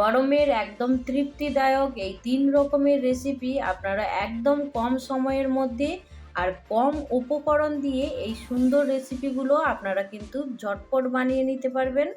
গরমের একদম তৃপ্তিদায়ক এই ৩ রকমের রেসিপি আপনারা একদম কম সময়ের মধ্যে আর কম উপকরণ দিয়ে এই সুন্দর রেসিপিগুলো আপনারা কিন্তু ঝটপট বানিয়ে নিতে পারবেন।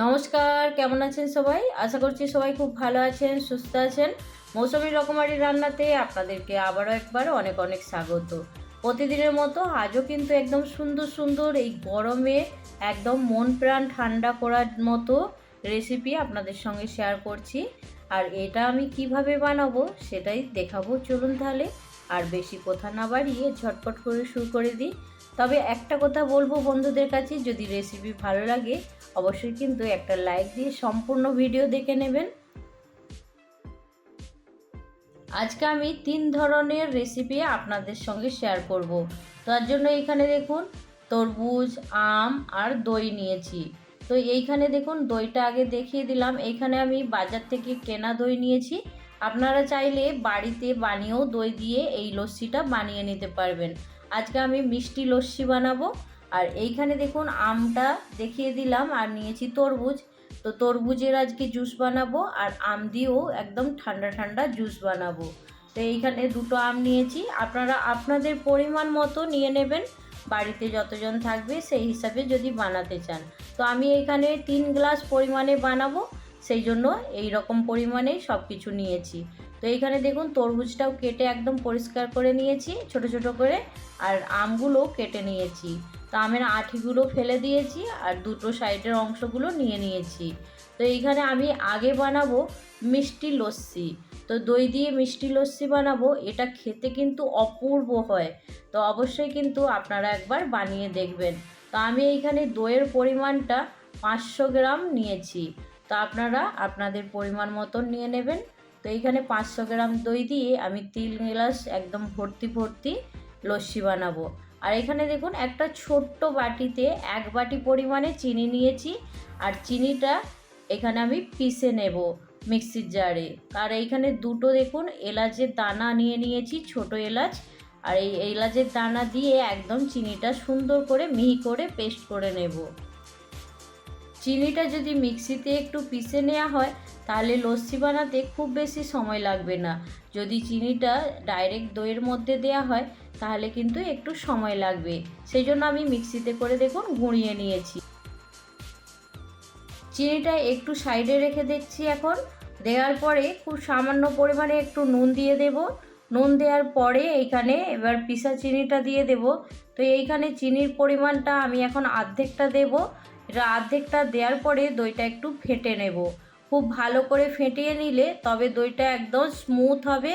নমস্কার, কেমন আছেন সবাই? আশা করছি সবাই খুব ভালো আছেন, সুস্থ আছেন। মৌসুমী রকমারি রান্নাতে আপনাদেরকে আবারও একবার অনেক অনেক স্বাগত। প্রতিদিনের মতো আজও কিন্তু একদম সুন্দর সুন্দর এই গরমে একদম মন প্রাণ ঠান্ডা করার মতো রেসিপি আপনাদের সঙ্গে শেয়ার করছি। আর এটা আমি কিভাবে বানাবো সেটাই দেখাবো, চলুন তাহলে। আর বেশি কথা না বাড়িয়ে ঝটপট করে শুরু করে দিই। তবে একটা কথা বলবো বন্ধুদের কাছে, যদি রেসিপি ভালো লাগে অবশ্যই কিন্তু একটা লাইক দিয়ে সম্পূর্ণ ভিডিও দেখে নেবেন। আজকে আমি 3 ধরনের রেসিপি আপনাদের সঙ্গে শেয়ার করব। তার জন্য এইখানে দেখুন তরমুজ, আম আর দই নিয়েছি। তো এইখানে দেখুন দইটা আগে দেখিয়ে দিলাম। এইখানে আমি বাজার থেকে কেনা দই নিয়েছি। আপনারা চাইলে বাড়িতে বানিয়েও দই দিয়ে এই লস্যিটা বানিয়ে নিতে পারবেন। আজকে আমি মিষ্টি লস্যি বানাবো। আর এইখানে দেখুন আমটা দেখিয়ে দিলাম, আর নিয়েছি তরমুজ। তো তরমুজের আজকে জুস বানাবো, আর আম দিয়েও একদম ঠান্ডা ঠান্ডা জুস বানাবো। তো এইখানে দুটো আম নিয়েছি, আপনারা আপনাদের পরিমাণ মতো নিয়ে নেবেন, বাড়িতে যতজন থাকবে সেই হিসাবে যদি বানাতে চান। তো আমি এখানে 3 গ্লাস পরিমাণে বানাবো, সেই জন্য এই রকম পরিমাণেই সব কিছু নিয়েছি। তো এইখানে দেখুন তরমুজটাও কেটে একদম পরিষ্কার করে নিয়েছি ছোট ছোট করে, আর আমগুলো কেটে নিয়েছি। তো আমের আঁটিগুলো ফেলে দিয়েছি, আর দুটো সাইডের অংশগুলো নিয়ে নিয়েছি। তো এইখানে আমি আগে বানাবো মিষ্টি লস্যি। তো দই দিয়ে মিষ্টি লস্যি বানাবো, এটা খেতে কিন্তু অপূর্ব হয়। তো অবশ্যই কিন্তু আপনারা একবার বানিয়ে দেখবেন। তো আমি এইখানে দইয়ের পরিমাণটা 500 গ্রাম নিয়েছি। তো আপনারা আপনাদের পরিমাণ মতন নিয়ে নেবেন। তো এইখানে 500 গ্রাম দই দিয়ে আমি 3 গ্লাস একদম ভর্তি ভর্তি লস্যি বানাবো। আর এখানে দেখুন একটা ছোট্ট বাটিতে 1 বাটি পরিমাণে চিনি নিয়েছি। আর চিনিটা এখানে আমি পিষে নেব মিক্সির জারে। আর এইখানে দুটো দেখুন এলাচের দানা নিয়ে নিয়েছি, ছোট এলাচ। আর এই এলাচের দানা দিয়ে একদম চিনিটা সুন্দর করে মিহি করে পেস্ট করে নেব। চিনিটা যদি মিক্সিতে একটু পিষে নেওয়া হয় তাহলে লস্যি বানাতে খুব বেশি সময় লাগবে না। যদি চিনিটা ডাইরেক্ট দইয়ের মধ্যে দেওয়া হয় তাহলে কিন্তু একটু সময় লাগবে। সেই জন্য আমি মিক্সিতে করে দেখুন গুঁড়িয়ে নিয়েছি। চিনিটা একটু সাইডে রেখে দিচ্ছি। এখন দেওয়ার পরে খুব সামান্য পরিমাণে একটু নুন দিয়ে দেব। নুন দেওয়ার পরে এইখানে এবার পিসা চিনিটা দিয়ে দেব। তো এইখানে চিনির পরিমাণটা আমি এখন অর্ধেকটা দেব। এটা অর্ধেকটা দেওয়ার পরে দইটা একটু ফেটে নেব। খুব ভালো করে ফেটিয়ে নিলে তবে দইটা একদম স্মুথ হবে,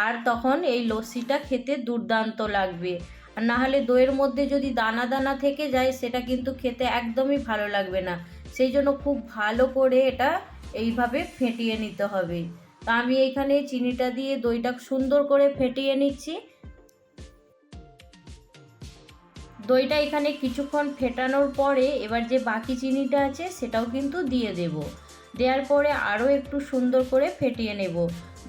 আর তখন এই লস্যিটা খেতে দুর্দান্ত লাগবে। আর না হলে দইয়ের মধ্যে যদি দানা দানা থেকে যায় সেটা কিন্তু খেতে একদমই ভালো লাগবে না। সেই জন্য খুব ভালো করে এটা এইভাবে ফেটিয়ে নিতে হবে। তা আমি এইখানে চিনিটা দিয়ে দইটা সুন্দর করে ফেটিয়ে নিচ্ছি। দইটা এখানে কিছুক্ষণ ফেটানোর পরে এবার যে বাকি চিনিটা আছে সেটাও কিন্তু দিয়ে দেব। দেওয়ার পরে আরও একটু সুন্দর করে ফেটিয়ে নেব।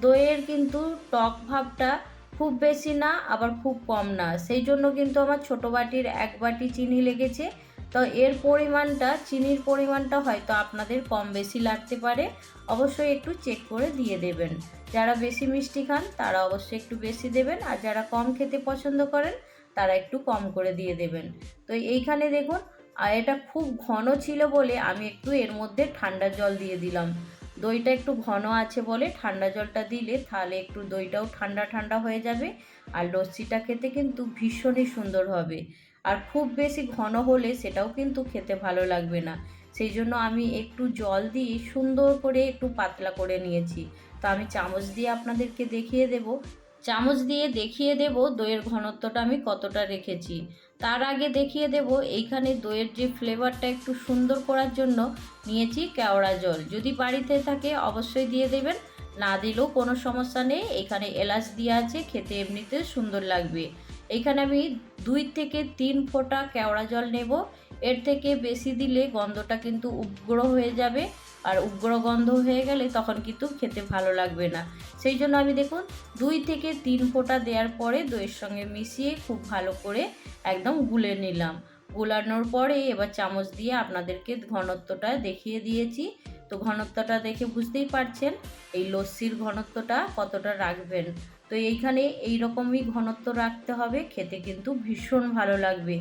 দইয়ের কিন্তু টক ভাবটা খুব বেশি না, আবার খুব কম না, সেই জন্য কিন্তু আমার ছোটো বাটির 1 বাটি চিনি লেগেছে। তো এর পরিমাণটা, চিনির পরিমাণটা হয়তো আপনাদের কম বেশি লাগতে পারে, অবশ্যই একটু চেক করে দিয়ে দেবেন। যারা বেশি মিষ্টি খান তারা অবশ্যই একটু বেশি দেবেন, আর যারা কম খেতে পছন্দ করেন তারা একটু কম করে দিয়ে দেবেন। তো এইখানে দেখুন, আর এটা খুব ঘন ছিল বলে আমি একটু এর মধ্যে ঠান্ডা জল দিয়ে দিলাম। দইটা একটু ঘন আছে বলে ঠান্ডা জলটা দিলে তাহলে একটু দইটাও ঠান্ডা ঠান্ডা হয়ে যাবে, আর লস্যিটা খেতে কিন্তু ভীষণই সুন্দর হবে। আর খুব বেশি ঘন হলে সেটাও কিন্তু খেতে ভালো লাগবে না। সেই জন্য আমি একটু জল দিয়ে সুন্দর করে একটু পাতলা করে নিয়েছি। তো আমি চামচ দিয়ে আপনাদেরকে দেখিয়ে দেব, দইয়ের ঘনত্বটা আমি কতটা রেখেছি। তার আগে দেখিয়ে দেব এইখানে দইয়ের যে ফ্লেভারটা একটু সুন্দর করার জন্য নিয়েছি কেওড়া জল। যদি বাড়িতে থাকে অবশ্যই দিয়ে দেবেন, না দিলেও কোনো সমস্যা নেই। এখানে এলাচ দেওয়া আছে, খেতে এমনিতে সুন্দর লাগবে। এইখানে আমি 2 থেকে 3 ফোঁটা কেওড়া জল নেব। এর থেকে বেশি দিলে গন্ধটা কিন্তু উগ্র হয়ে যাবে, আর উগ্র গন্ধ হয়ে গেলে তখন কিন্তু খেতে ভালো লাগবে না। সেই জন্য আমি দেখুন 2 থেকে 3 ফোঁটা দেওয়ার পরে দইয়ের সঙ্গে মিশিয়ে খুব ভালো করে একদম গুলে নিলাম। গুলানোর পরে এবার চামচ দিয়ে আপনাদেরকে ঘনত্বটা দেখিয়ে দিয়েছি। তো ঘনত্বটা দেখে বুঝতেই পারছেন এই লস্যির ঘনত্বটা কতটা রাখবেন। তো এইখানে এই রকমই ঘনত্ব রাখতে হবে, খেতে কিন্তু ভীষণ ভালো লাগবে।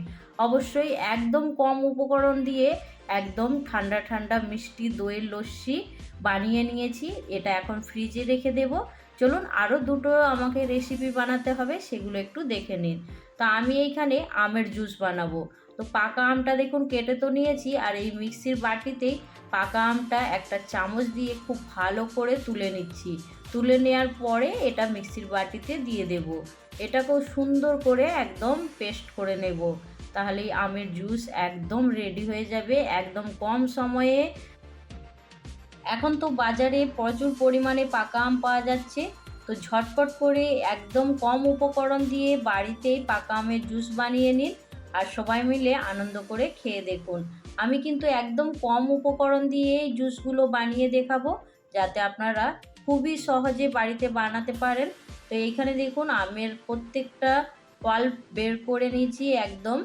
অবশ্যই একদম কম উপকরণ দিয়ে একদম ঠান্ডা ঠান্ডা মিষ্টি দইয়ের লস্যি বানিয়ে নিয়েছি। এটা এখন ফ্রিজে রেখে দেব। চলুন আরও দুটো আমাকে রেসিপি বানাতে হবে, সেগুলো একটু দেখে নিন। তো আমি এইখানে আমের জুস বানাবো। তো পাকা আমটা দেখুন কেটে তো নিয়েছি, আর এই মিক্সির বাটিতেই পাকা আমটা একটা চামচ দিয়ে খুব ভালো করে তুলে নিচ্ছি। তুলে নেওয়ার পরে এটা মিক্সির বাটিতে দিয়ে দেব। এটাকেও সুন্দর করে একদম পেস্ট করে নেব। তাহলেই আমের জুস একদম রেডি হয়ে যাবে একদম কম সময়ে। এখন তো বাজারে প্রচুর পরিমাণে পাকা আম পাওয়া যাচ্ছে, তো ঝটপট করে একদম কম উপকরণ দিয়ে বাড়িতেই পাকা আমের জুস বানিয়ে নিন আর সবাই মিলে আনন্দ করে খেয়ে দেখুন। আমি কিন্তু একদম কম উপকরণ দিয়ে এই জুসগুলো বানিয়ে দেখাবো, যাতে আপনারা খুবই সহজে বাড়িতে বানাতে পারেন। তো এইখানে দেখুন আমের প্রত্যেকটা পাল্প বের করে নিয়েছি একদম।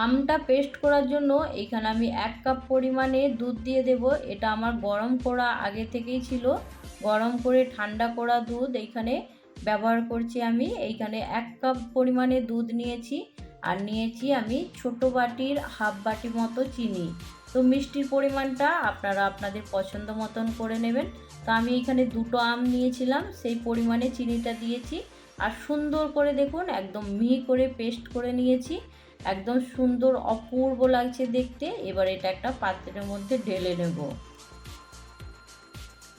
আমটা পেস্ট করার জন্য এখানে আমি 1 কাপ পরিমাণে দুধ দিয়ে দেব। এটা আমার গরম করা আগে থেকেই ছিল, গরম করে ঠান্ডা করা দুধ এইখানে ব্যবহার করছি আমি। এইখানে 1 কাপ পরিমাণে দুধ নিয়েছি, আর নিয়েছি আমি ছোট বাটির হাফ বাটি মতো চিনি। তো মিষ্টির পরিমাণটা আপনারা আপনাদের পছন্দ মতন করে নেবেন। তো আমি এখানে দুটো আম নিয়েছিলাম, সেই পরিমাণে চিনিটা দিয়েছি, আর সুন্দর করে দেখুন একদম মিহি করে পেস্ট করে নিয়েছি। একদম সুন্দর অপূর্ব লাগছে দেখতে। এবার এটা একটা পাত্রের মধ্যে ঢেলে নেব।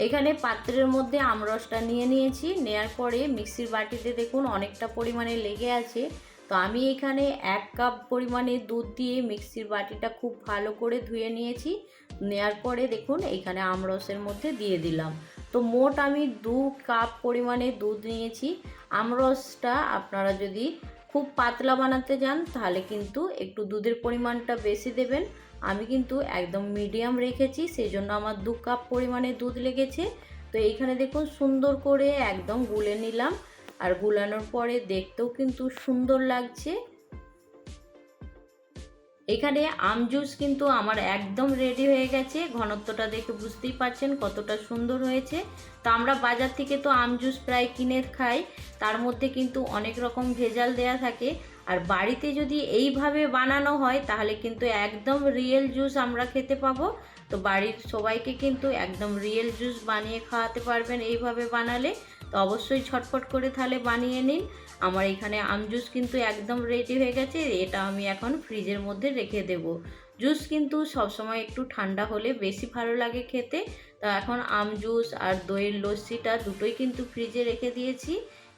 এখানে পাত্রের মধ্যে আমরসটা নিয়ে নিয়েছি। নেয়ার পরে মিক্সির বাটিতে দেখুন অনেকটা পরিমাণে লেগে আছে। তো আমি এখানে 1 কাপ পরিমাণে দুধ দিয়ে মিক্সির বাটিটা খুব ভালো করে ধুয়ে নিয়েছি। নেয়ার পরে দেখুন এইখানে আমরসের মধ্যে দিয়ে দিলাম। তো মোট আমি 2 কাপ পরিমাণে দুধ নিয়েছি। আমরসটা আপনারা যদি খুব পাতলা বানাতে যান তাহলে কিন্তু একটু দুধের পরিমাণটা বেশি দেবেন। আমি কিন্তু একদম মিডিয়াম রেখেছি, সেই জন্য আমার 2 কাপ পরিমাণে দুধ লেগেছে। তো এইখানে দেখুন সুন্দর করে একদম গুলে নিলাম, আর গুলানোর পরে দেখতেও কিন্তু সুন্দর লাগছে। এখানে আম জুস কিন্তু আমার একদম রেডি হয়ে গেছে। ঘনত্বটা দেখে বুঝতেই পারছেন কতটা সুন্দর হয়েছে। তো আমরা বাজার থেকে তো আম জুস প্রায় কিনে খাই, তার মধ্যে কিন্তু অনেক রকম ভেজাল দেয়া থাকে। আর বাড়িতে যদি এইভাবে বানানো হয় তাহলে কিন্তু একদম রিয়েল জুস আমরা খেতে পাবো। তো বাড়ির সবাইকে কিন্তু একদম রিয়েল জুস বানিয়ে খাওয়াতে পারবেন এইভাবে বানালে। তো অবশ্যই ঝটপট করে তাহলে বানিয়ে নিন। আমার এখানে আম জুস কিন্তু একদম রেডি হয়ে গেছে। এটা আমি এখন ফ্রিজের মধ্যে রেখে দেব। জুস কিন্তু সবসময় একটু ঠান্ডা হলে বেশি ভালো লাগে খেতে। তো এখন আম জুস আর দইয়ের লস্যিটা দুটোই কিন্তু ফ্রিজে রেখে দিয়েছি।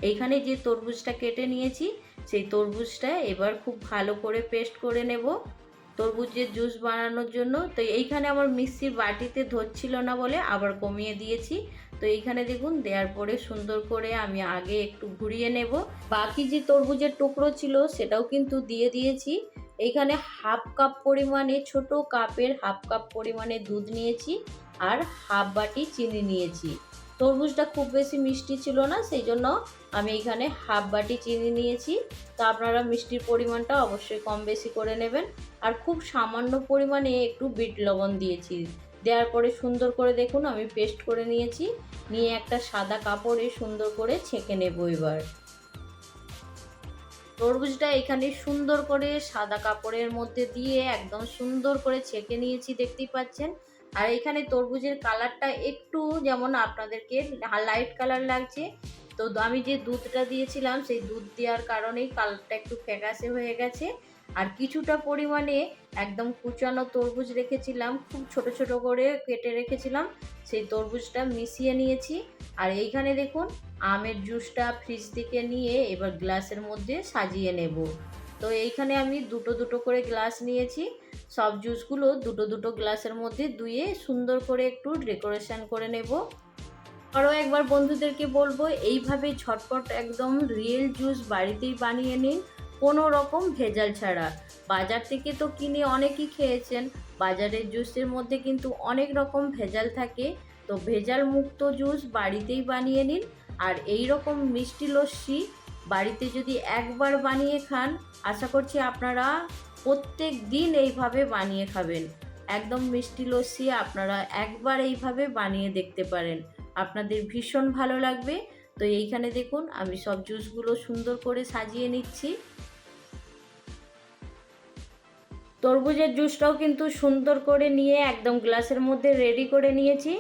এইখানে যে তরমুজটা কেটে নিয়েছি সেই তরমুজটা এবার খুব ভালো করে পেস্ট করে নেব তরমুজের জুস বানানোর জন্য। তো এইখানে আমার মিক্সির বাটিতে ধরছিল না বলে আবার কমিয়ে দিয়েছি। তো এইখানে দেখুন দেওয়ার পরে সুন্দর করে আমি আগে একটু ঘুরিয়ে নেব। বাকি যে তরমুজের টুকরো ছিল সেটাও কিন্তু দিয়ে দিয়েছি। এইখানে হাফ কাপ পরিমাণে, ছোট কাপের হাফ কাপ পরিমাণে দুধ নিয়েছি, আর হাফ বাটি চিনি নিয়েছি। তরমুজটা খুব বেশি মিষ্টি ছিল না, সেই জন্য আমি এখানে হাফ বাটি চিনি নিয়েছি। তো আপনারা মিষ্টির পরিমাণটা অবশ্যই কম বেশি করে নেবেন। আর খুব সামান্য পরিমাণে একটু বিট লবণ দিয়েছি। দেওয়ার পরে সুন্দর করে দেখুন আমি পেস্ট করে নিয়েছি। নিয়ে একটা সাদা কাপড়ে সুন্দর করে ছেঁকে নেব। এবার তরমুজটা এখানে সুন্দর করে সাদা কাপড়ের মধ্যে দিয়ে একদম সুন্দর করে ছেঁকে নিয়েছি, দেখতেই পাচ্ছেন। আর এখানে তরমুজের কালারটা একটু যেমন আপনাদেরকে লাইট কালার লাগছে। তো আমি যে দুধটা দিয়েছিলাম সেই দুধ দেওয়ার কারণেই কালারটা একটু ফ্যাকাশে হয়ে গেছে। আর কিছুটা পরিমাণে একদম কুচানো তরমুজ রেখেছিলাম, খুব ছোট ছোট করে কেটে রেখেছিলাম, সেই তরমুজটা মিশিয়ে নিয়েছি। আর এইখানে দেখুন আমের জুসটা ফ্রিজ থেকে নিয়ে এবার গ্লাসের মধ্যে সাজিয়ে নেব। তো এইখানে আমি দুটো দুটো করে গ্লাস নিয়েছি। সব জুসগুলো দুটো দুটো গ্লাসের মধ্যে ধুয়ে সুন্দর করে একটু ডেকোরেশন করে নেব। আরও একবার বন্ধুদেরকে বলবো এইভাবে ঝটপট একদম রিয়েল জুস বাড়িতেই বানিয়ে নিন, কোনো রকম ভেজাল ছাড়া। বাজার থেকে তো কিনে অনেকেই খেয়েছেন, বাজারের জুসের মধ্যে কিন্তু অনেক রকম ভেজাল থাকে। তো ভেজাল মুক্ত জুস বাড়িতেই বানিয়ে নিন। আর এই রকম মিষ্টি লস্যি বাড়িতে যদি একবার বানিয়ে খান, আশা করছি আপনারা প্রত্যেক দিন এইভাবে বানিয়ে খাবেন। একদম মিষ্টি লস্যি আপনারা একবার এইভাবে বানিয়ে দেখতে পারেন, আপনাদের ভীষণ ভালো লাগবে। তো এইখানে দেখুন আমি সব জুসগুলো সুন্দর করে সাজিয়ে নিচ্ছি। তরমুজের জুসটাও কিন্তু সুন্দর করে নিয়ে একদম গ্লাসের মধ্যে রেডি করে নিয়েছি।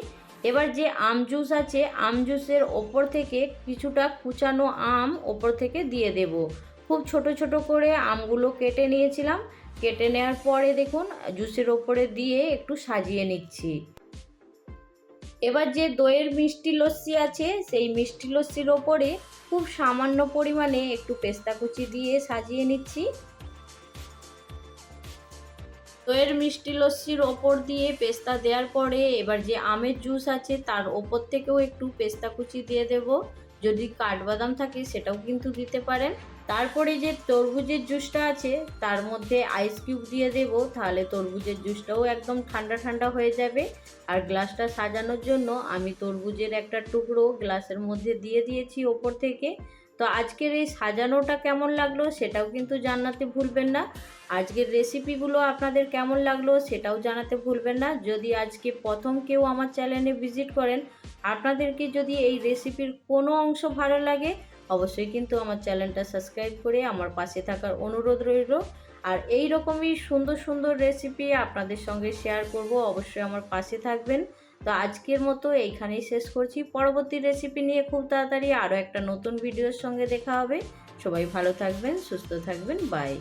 এবার যে আম জুস আছে, আম জুসের ওপর থেকে কিছুটা কুচানো আম ওপর থেকে দিয়ে দেব। খুব ছোট ছোট করে আমগুলো কেটে নিয়েছিলাম। কেটে নেওয়ার পরে দেখুন জুসের ওপরে দিয়ে একটু সাজিয়ে নিচ্ছি। এবার যে দইয়ের মিষ্টি লস্যি আছে, সেই মিষ্টি লস্যির ওপরে খুব সামান্য পরিমাণে একটু পেস্তা কুচি দিয়ে সাজিয়ে নিচ্ছি। দইয়ের মিষ্টি লস্যির ওপর দিয়ে পেস্তা দেওয়ার পরে এবার যে আমের জুস আছে তার ওপর থেকেও একটু পেস্তা কুচি দিয়ে দেব। যদি কাঠবাদাম থাকে সেটাও কিন্তু দিতে পারেন। তারপরে যে তরমুজের জুসটা আছে তার মধ্যে আইস কিউব দিয়ে দেব, তাহলে তরমুজের জুসটাও একদম ঠান্ডা ঠান্ডা হয়ে যাবে। আর গ্লাসটা সাজানোর জন্য আমি তরমুজের একটা টুকরো গ্লাসের মধ্যে দিয়ে দিয়েছি ওপর থেকে। তো আজকের এই সাজানোটা কেমন লাগলো সেটাও কিন্তু জানাতে ভুলবেন না। আজকের রেসিপিগুলো আপনাদের কেমন লাগলো সেটাও জানাতে ভুলবেন না। যদি আজকে প্রথম কেউ আমার চ্যানেলে ভিজিট করেন, আপনাদেরকে যদি এই রেসিপির কোনো অংশ ভালো লাগে অবশ্যই কিন্তু আমার চ্যানেলটা সাবস্ক্রাইব করে আমার পাশে থাকার অনুরোধ রইল। আর এই রকমই সুন্দর সুন্দর রেসিপি আপনাদের সঙ্গে শেয়ার করব, অবশ্যই আমার পাশে থাকবেন। তো আজকের মতো এইখানেই শেষ করছি। পরবর্তী রেসিপি নিয়ে খুব তাড়াতাড়ি আরও একটা নতুন ভিডিওর সঙ্গে দেখা হবে। সবাই ভালো থাকবেন, সুস্থ থাকবেন, বাই।